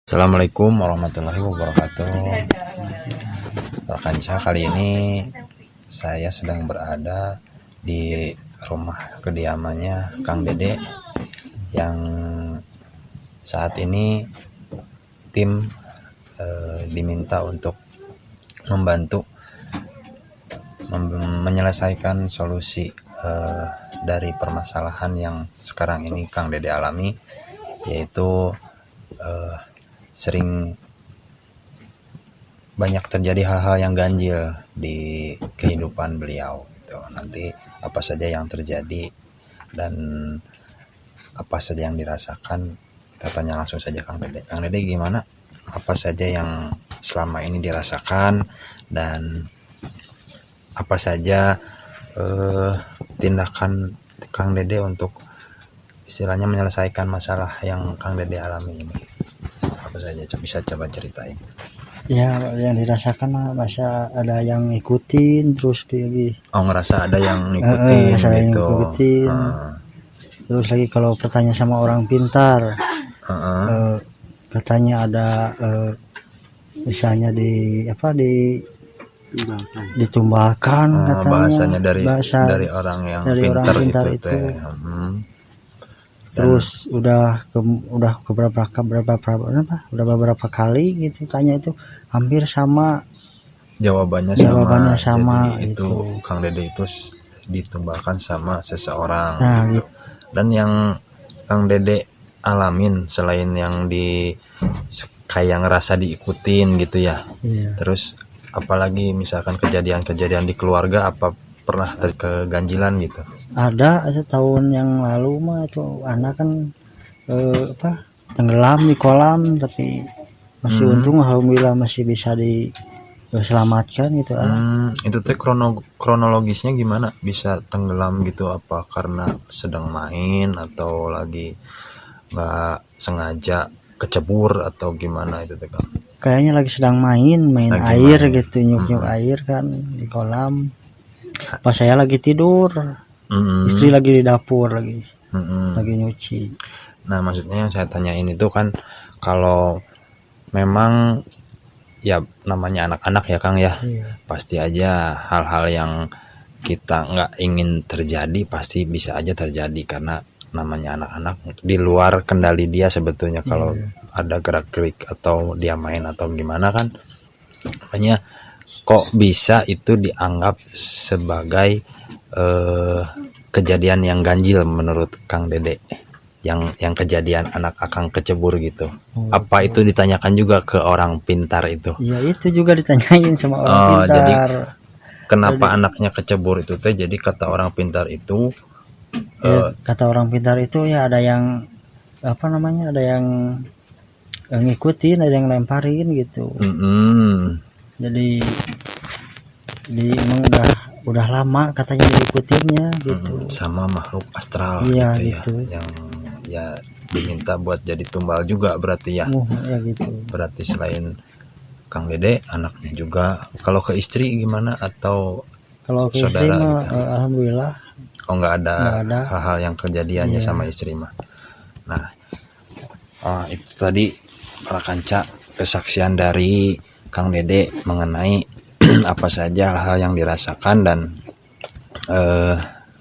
Assalamualaikum warahmatullahi wabarakatuh. Rekan kali ini saya sedang berada di rumah kediamannya Kang Dede yang saat ini tim diminta untuk membantu menyelesaikan solusi dari permasalahan yang sekarang ini Kang Dede alami, yaitu sering banyak terjadi hal-hal yang ganjil di kehidupan beliau gitu. Nanti apa saja yang terjadi dan apa saja yang dirasakan, kita tanya langsung saja Kang Dede. Kang Dede, gimana? Apa saja yang selama ini dirasakan dan apa saja tindakan Kang Dede untuk istilahnya menyelesaikan masalah yang Kang Dede alami ini? Apa saja bisa coba ceritain? Ya, yang dirasakan masa ada yang ngikutin terus lagi. Oh, ngerasa ada yang ngikutin gitu. Terus lagi kalau bertanya sama orang pintar, katanya ada misalnya ditumbalkan katanya. Bahasanya dari orang yang pintar itu. Terus udah beberapa kali gitu tanya itu hampir sama jawabannya sama. Jadi itu Kang Dede itu ditumbalkan sama seseorang gitu. Dan yang Kang Dede alamin selain yang kayak ngerasa diikutin gitu ya. Iya. Terus apalagi misalkan kejadian-kejadian di keluarga, apa pernah keganjilan gitu? Ada setahun yang lalu mah itu anak kan tenggelam di kolam, tapi masih untung alhamdulillah masih bisa diselamatkan gitu. Itu teh kronologisnya gimana bisa tenggelam gitu? Apa karena sedang main atau lagi nggak sengaja kecebur atau gimana itu teh Kang? Kayaknya lagi sedang main air gitu, nyuk air kan di kolam. Pas saya lagi tidur, istri lagi di dapur lagi nyuci. Nah, maksudnya yang saya tanyain itu kan, kalau memang ya namanya anak-anak ya Kang ya, pasti aja hal-hal yang kita nggak ingin terjadi pasti bisa aja terjadi, karena namanya anak-anak di luar kendali dia sebetulnya. Kalau ada gerak-gerik atau dia main atau gimana kan, makanya kok bisa itu dianggap sebagai kejadian yang ganjil menurut Kang Dede, yang kejadian anak akang kecebur gitu. Apa itu ditanyakan juga ke orang pintar itu? Iya, itu juga ditanyain sama orang pintar. Jadi kenapa anaknya kecebur itu teh? Jadi kata orang pintar itu kata orang pintar itu ya ada yang ada yang ngikutin, ada yang lemparin gitu. Jadi emang udah lama katanya diikutinnya gitu. Sama makhluk astral gitu ya, yang ya diminta buat jadi tumbal juga berarti ya. Ya gitu. Berarti selain Kang Dede, anaknya juga. Kalau ke istri gimana, atau kalau ke istri mah gitu? Alhamdulillah. Oh, nggak ada hal-hal yang kejadiannya sama istri mah. Nah, itu tadi para kanca kesaksian dari Kang Dede mengenai apa saja hal yang dirasakan, dan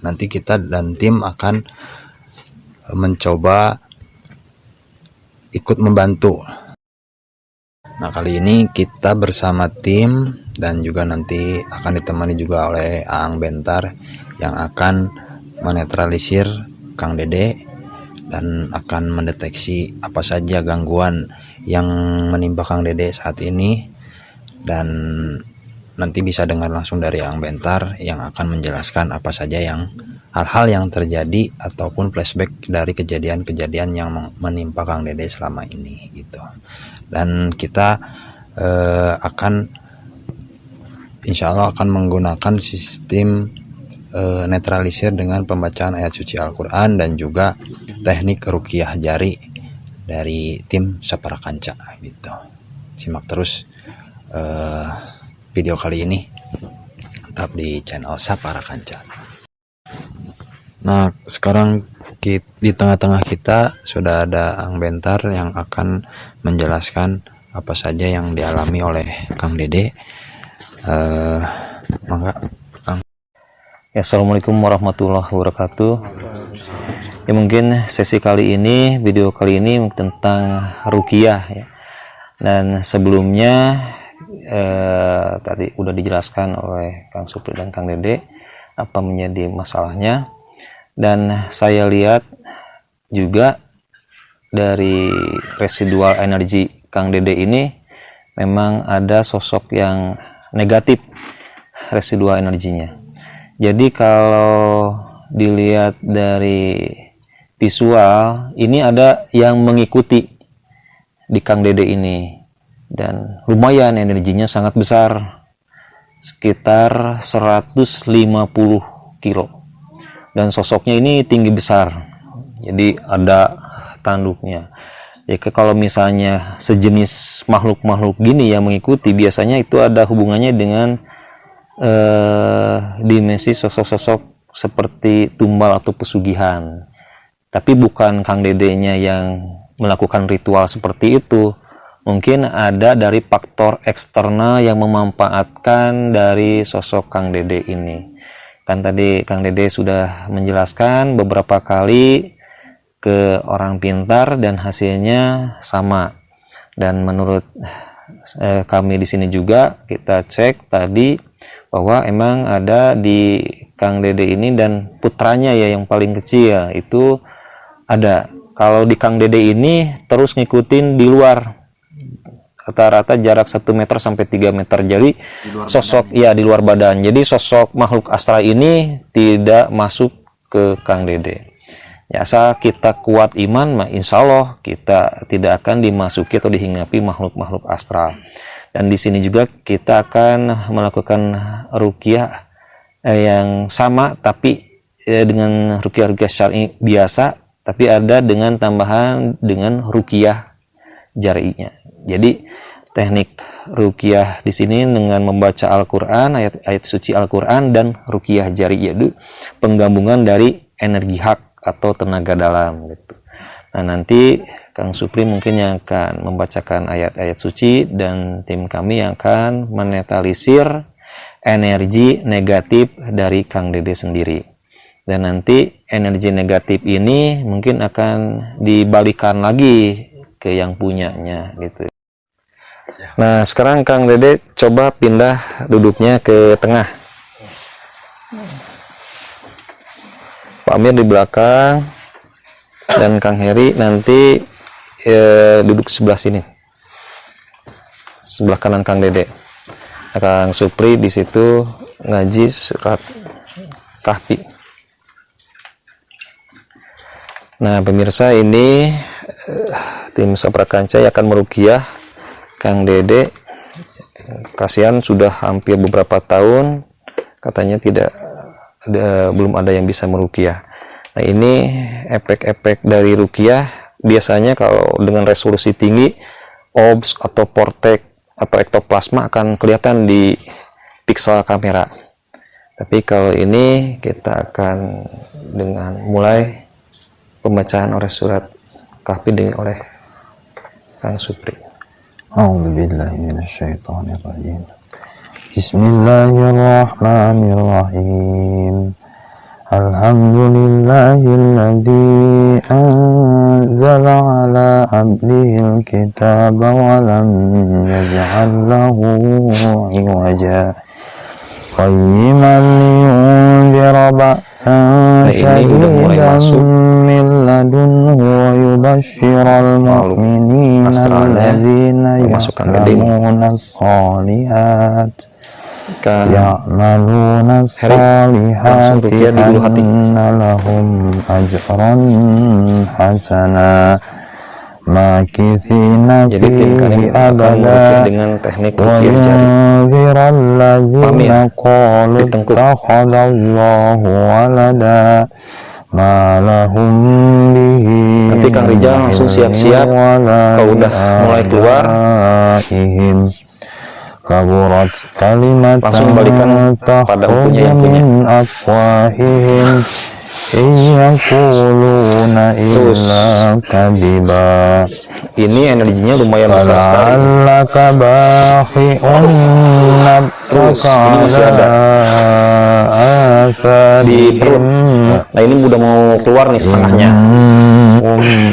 nanti kita dan tim akan mencoba ikut membantu. Nah, kali ini kita bersama tim dan juga nanti akan ditemani juga oleh Aang Bentar yang akan menetralisir Kang Dede dan akan mendeteksi apa saja gangguan yang menimpa Kang Dede saat ini, dan nanti bisa dengar langsung dari Aang Bentar yang akan menjelaskan apa saja yang hal-hal yang terjadi ataupun flashback dari kejadian-kejadian yang menimpa Kang Dede selama ini gitu. Dan kita akan insya Allah akan menggunakan sistem netralisir dengan pembacaan ayat suci Al-Quran dan juga teknik ruqyah jari dari tim Sapara Kanca gitu. Simak terus video kali ini tetap di channel Sapara Kanca. Nah, sekarang di tengah-tengah kita sudah ada Ang Bentar yang akan menjelaskan apa saja yang dialami oleh Kang Dede. Mangga Kang. Ya, assalamualaikum warahmatullahi wabarakatuh. Ya, mungkin sesi kali ini, video kali ini tentang ruqyah ya. Dan sebelumnya tadi udah dijelaskan oleh Kang Supri dan Kang Dede apa menjadi masalahnya. Dan saya lihat juga dari residual energi Kang Dede ini memang ada sosok yang negatif residual energinya. Jadi kalau dilihat dari visual ini ada yang mengikuti di Kang Dede ini, dan lumayan energinya sangat besar, sekitar 150 kilo, dan sosoknya ini tinggi besar, jadi ada tanduknya. Ya, kalau misalnya sejenis makhluk-makhluk gini yang mengikuti, biasanya itu ada hubungannya dengan dimensi sosok-sosok seperti tumbal atau pesugihan. Tapi bukan Kang Dedenya yang melakukan ritual seperti itu. Mungkin ada dari faktor eksternal yang memanfaatkan dari sosok Kang Dede ini. Kan tadi Kang Dede sudah menjelaskan beberapa kali ke orang pintar dan hasilnya sama. Dan menurut kami di sini juga kita cek tadi bahwa emang ada di Kang Dede ini dan putranya ya yang paling kecil itu ada. Kalau di Kang Dede ini terus ngikutin di luar, rata-rata jarak 1 meter sampai 3 meter. Jadi sosok ya di luar badan. Jadi sosok makhluk astral ini tidak masuk ke Kang Dede. Ya, asal kita kuat iman, insya Allah kita tidak akan dimasuki atau dihinggapi makhluk-makhluk astral. Dan di sini juga kita akan melakukan ruqyah yang sama, tapi dengan ruqyah syar'i biasa, tapi ada dengan tambahan dengan ruqyah jari'nya. Jadi teknik ruqyah di sini dengan membaca Al-Qur'an, ayat-ayat suci Al-Qur'an, dan ruqyah jari', yaitu penggabungan dari energi hak atau tenaga dalam gitu. Nah, nanti Kang Supri mungkin yang akan membacakan ayat-ayat suci dan tim kami yang akan menetralisir energi negatif dari Kang Dede sendiri. Dan nanti energi negatif ini mungkin akan dibalikan lagi ke yang punyanya gitu. Nah, sekarang Kang Dede coba pindah duduknya ke tengah. Pak Amir di belakang dan Kang Heri nanti duduk sebelah sini, sebelah kanan Kang Dede. Kang Supri di situ ngaji surat Kahfi. Nah, pemirsa, ini tim Saprakanca yang akan meruqyah Kang Dede. Kasihan sudah hampir beberapa tahun katanya belum ada yang bisa meruqyah. Nah, ini efek-efek dari ruqyah. Biasanya kalau dengan resolusi tinggi, OBS atau Portek atau ektoplasma akan kelihatan di piksel kamera. Tapi kalau ini kita akan dengan mulai pembacaan oleh surat Kahfi oleh Kang Supri. A'udzubillahi minasyaitonirrajim. Bismillahirrahmanirrahim. Alhamdulillahilladzi anzala ala abdihil kitaba wa lam yaj'al lahu 'iwaja qayyiman liyunzira ba'san shadidan min ladunhu wa yubashshiral mu'minina alladzina ya'maluna as-shalihat ya'maluna as-salihati anna lahum ajran hasana makithina fihi abada dengan teknik wa yunzira alladzina qalu ittakhadallahu walada ma lahum bihi. Nanti Kang Rijal langsung siap-siap kalau udah mulai keluar. Kaburat kalimatan langsung balikan pada punya yang punya. Afwahihim yaquluna illa kadiba. Ini energinya lumayan besar sekali. Fala'allaka bakhi'un nafsaka Ini masih ada di perut. Nah ini udah mau keluar nih setengahnya.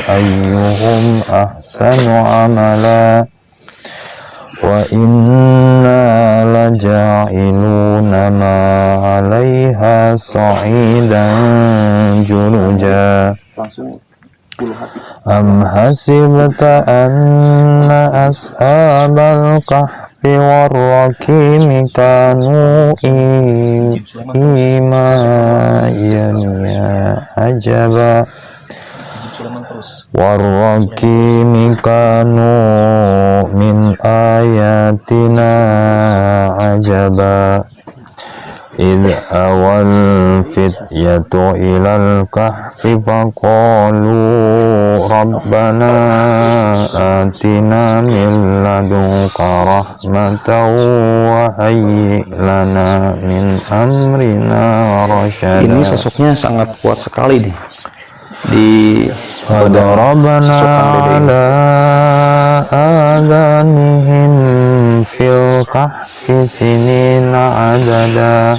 Ayyuhum ahsanu amala wa inna laja'iluna ma 'alaiha sa'idan juruja. Langsung Am hasibta anna ashabal kahfi warraqimi kanu imayaniya ajaba warraqimi kanu min ayatina ajaba إذ أوى الفتية إلى الكهف فقالوا ربنا آتنا من لدنك رحمة وهيئ لنا من أمرنا رشدا. Ini sosoknya sangat kuat sekali nih di فضربنا على آذانهم في الكهف سنين عددا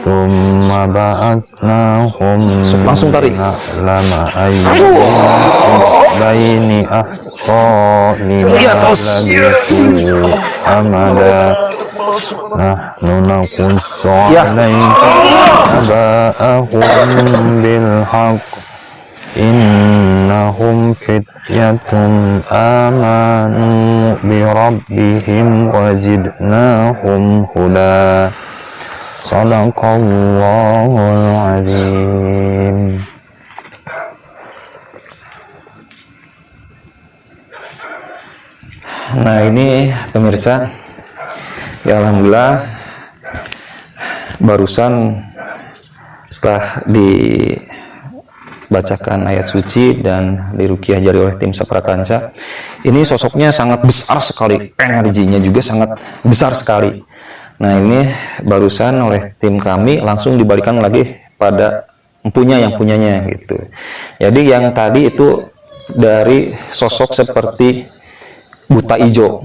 ثم بعثناهم langsung tarik لما أيهم بين أحصى لما لبثوا أمدا نحن نقص عليك نبأهم بالحق innahum fityatun amanu bi rabbihim wazidnahum huda. Shadaqallahul azim. Nah ini pemirsa, ya alhamdulillah barusan setelah dibacakan ayat suci dan diruqyah jari oleh tim Saprakanca, ini sosoknya sangat besar sekali, energinya juga sangat besar sekali. Nah ini barusan oleh tim kami langsung dibalikan lagi pada empunya yang punyanya gitu. Jadi yang tadi itu dari sosok seperti buta ijo.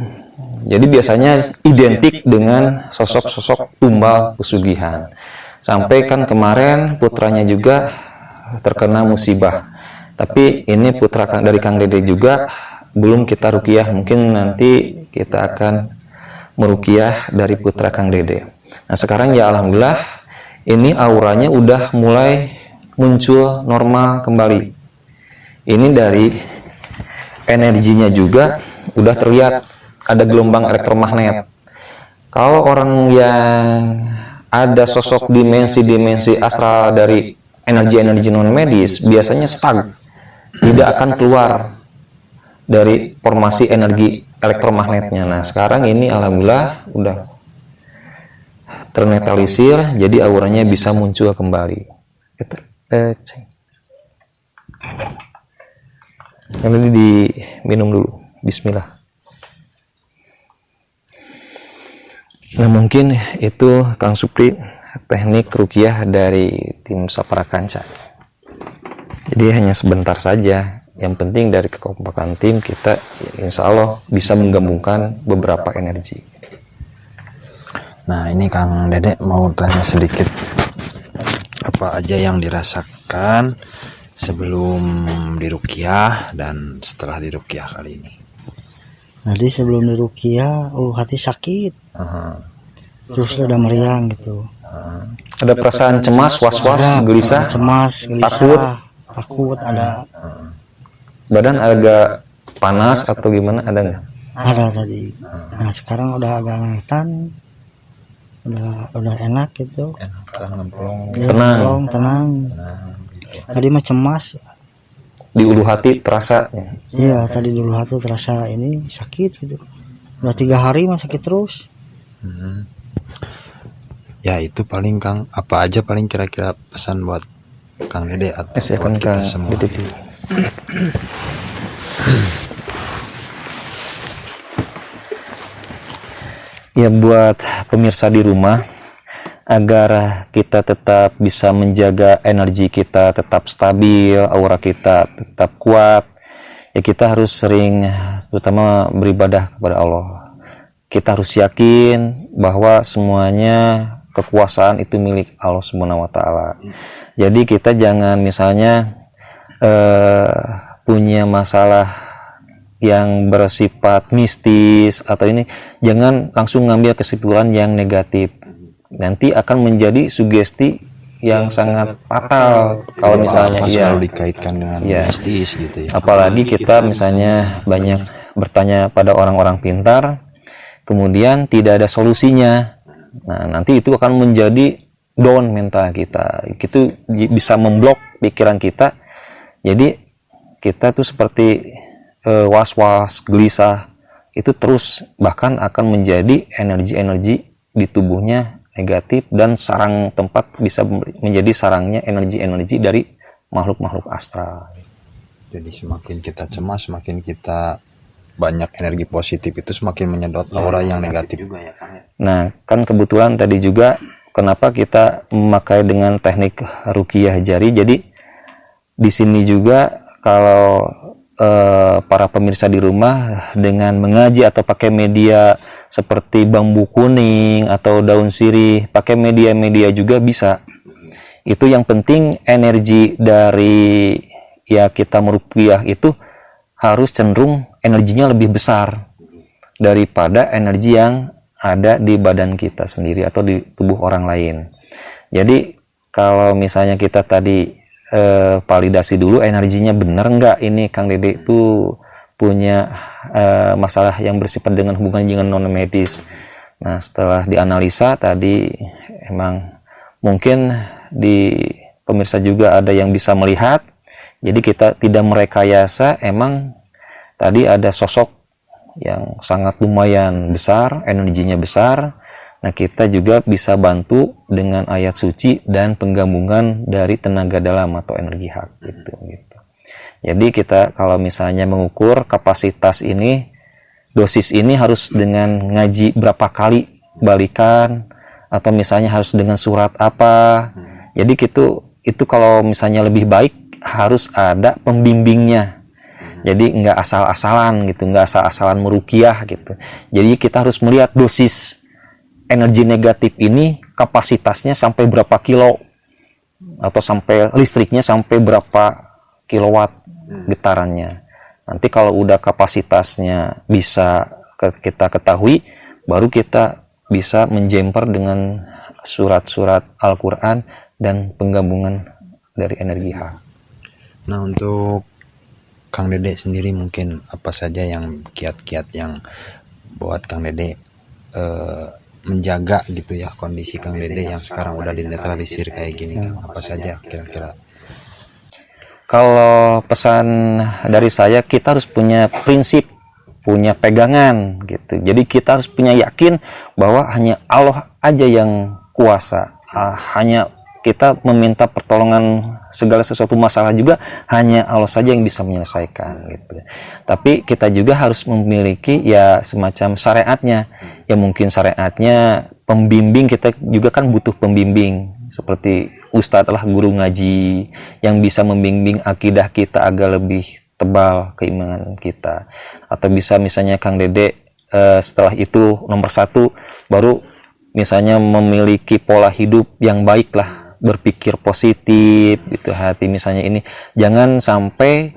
Jadi biasanya identik dengan sosok-sosok tumbal pesugihan. Sampai kan kemarin putranya juga terkena musibah. Tapi ini putra dari Kang Dede juga belum kita ruqyah. Mungkin nanti kita akan meruqyah dari putra Kang Dede. Nah sekarang ya alhamdulillah ini auranya udah mulai muncul normal kembali. Ini dari energinya juga udah terlihat ada gelombang elektromagnet. Kalau orang yang ada sosok dimensi-dimensi astral dari energi-energi non medis biasanya stuck, tidak akan keluar dari formasi energi elektromagnetnya. Nah sekarang ini alhamdulillah udah ternetralisir, jadi auranya bisa muncul kembali. Ini diminum dulu. Bismillah. Nah mungkin itu Kang Supri teknik ruqyah dari tim Saprakanca. Jadi hanya sebentar saja. Yang penting dari kekompakan tim kita insya Allah bisa menggabungkan beberapa energi. Nah ini Kang Dede mau tanya sedikit, apa aja yang dirasakan sebelum diruqyah dan setelah diruqyah kali ini? Jadi sebelum diruqyah, hati sakit, terus udah meriang gitu. Ada perasaan cemas, was-was, gelisah, cemas, gelisah, takut ada. Badan agak panas atau gimana, ada nggak? Ada tadi. Nah sekarang udah agak ngangetan, udah enak gitu. Ya, tenang. Tenang. Tadi mah cemas. Di ulu hati terasa. Iya, tadi dulu hati terasa ini sakit gitu. Udah 3 hari mah sakit terus. Ya itu paling Kang, apa aja paling kira-kira pesan buat Kang Dede atau buat kita semua? Ya buat pemirsa di rumah, agar kita tetap bisa menjaga energi kita tetap stabil, aura kita tetap kuat, ya kita harus sering terutama beribadah kepada Allah. Kita harus yakin bahwa semuanya kekuasaan itu milik Allah Subhanahu wa taala. Jadi kita jangan misalnya punya masalah yang bersifat mistis atau ini, jangan langsung ngambil kesimpulan yang negatif. Nanti akan menjadi sugesti yang sangat fatal kalau misalnya selalu dikaitkan dengan mistis gitu ya. Apalagi kita misalnya banyak bertanya pada orang-orang pintar, kemudian tidak ada solusinya. Nah, nanti itu akan menjadi down mental kita. Itu bisa memblok pikiran kita. Jadi kita tuh seperti was-was, gelisah, itu terus bahkan akan menjadi energi-energi di tubuhnya negatif, dan sarang tempat bisa menjadi sarangnya energi-energi dari makhluk-makhluk astral. Jadi semakin kita cemas, semakin kita banyak energi positif, itu semakin menyedot aura yang negatif. Nah, kan kebetulan tadi juga kenapa kita memakai dengan teknik ruqyah jari. Jadi di sini juga kalau para pemirsa di rumah dengan mengaji atau pakai media seperti bambu kuning atau daun sirih, pakai media-media juga bisa. Itu yang penting energi dari kita meruqyah itu harus cenderung energinya lebih besar daripada energi yang ada di badan kita sendiri atau di tubuh orang lain. Jadi kalau misalnya kita tadi validasi dulu energinya benar enggak, ini Kang Dede itu punya masalah yang bersifat dengan hubungan dengan non medis. Nah, setelah dianalisa tadi emang mungkin di pemirsa juga ada yang bisa melihat. Jadi kita tidak merekayasa, emang tadi ada sosok yang sangat lumayan besar, energinya besar. Nah, kita juga bisa bantu dengan ayat suci dan penggabungan dari tenaga dalam atau energi hak gitu. Jadi kita kalau misalnya mengukur kapasitas ini, dosis ini harus dengan ngaji berapa kali balikan, atau misalnya harus dengan surat apa. Jadi itu kalau misalnya lebih baik harus ada pembimbingnya. Jadi nggak asal-asalan gitu, nggak asal-asalan meruqyah gitu. Jadi kita harus melihat dosis energi negatif ini kapasitasnya sampai berapa kilo, atau sampai listriknya sampai berapa kilowatt getarannya. Nanti kalau udah kapasitasnya bisa kita ketahui, baru kita bisa menjemper dengan surat-surat Al-Quran dan penggabungan dari energi H. Nah, untuk Kang Dede sendiri mungkin apa saja yang kiat-kiat yang buat Kang Dede menjaga gitu ya kondisi Kang Dede yang sekarang udah dinetralisir kayak gini, Kang? Apa saja kira-kira? Kalau pesan dari saya, kita harus punya prinsip, punya pegangan gitu. Jadi kita harus punya yakin bahwa hanya Allah aja yang kuasa. Hanya kita meminta pertolongan segala sesuatu masalah juga hanya Allah saja yang bisa menyelesaikan gitu. Tapi kita juga harus memiliki ya semacam syariatnya. Ya mungkin syariatnya pembimbing, kita juga kan butuh pembimbing. Seperti ustadz adalah guru ngaji yang bisa membimbing akidah kita agar lebih tebal keimanan kita. Atau bisa misalnya Kang Dede setelah itu nomor 1 baru misalnya memiliki pola hidup yang baik lah, berpikir positif gitu hati. Misalnya ini jangan sampai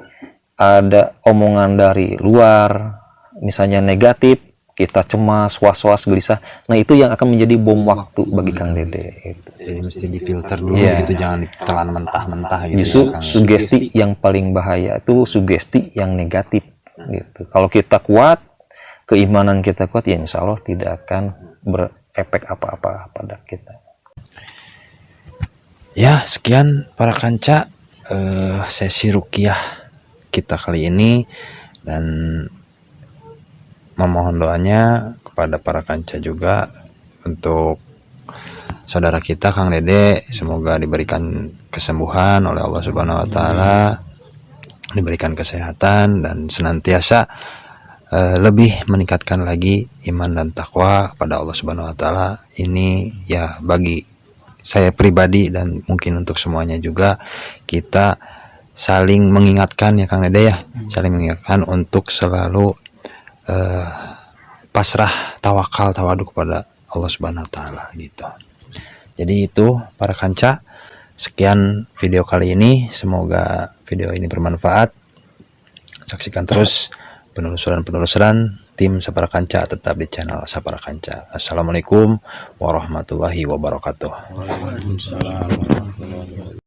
ada omongan dari luar misalnya negatif, kita cemas, was-was, gelisah. Nah, itu yang akan menjadi bom waktu bagi Kang Dede. Gitu. Jadi mesti difilter dulu gitu, jangan ditelan mentah-mentah gitu. Justru ya, Kang. sugesti yang paling bahaya itu sugesti yang negatif gitu. Kalau kita kuat, keimanan kita kuat, ya insya Allah tidak akan berefek apa-apa pada kita. Ya, sekian para kanca sesi ruqyah kita kali ini, dan memohon doanya kepada para kanca juga untuk saudara kita Kang Dede, semoga diberikan kesembuhan oleh Allah Subhanahu wa taala, diberikan kesehatan dan senantiasa lebih meningkatkan lagi iman dan takwa kepada Allah Subhanahu wa taala. Ini ya bagi saya pribadi dan mungkin untuk semuanya juga, kita saling mengingatkan ya Kang Dede ya, saling mengingatkan untuk selalu pasrah, tawakal, tawadu kepada Allah Subhanahu wa taala gitu. Jadi itu para kanca, sekian video kali ini, semoga video ini bermanfaat. Saksikan terus penelusuran tim Sapara Kanca tetap di channel Sapara Kanca. Assalamualaikum warahmatullahi wabarakatuh. Waalaikumsalam warahmatullahi wabarakatuh.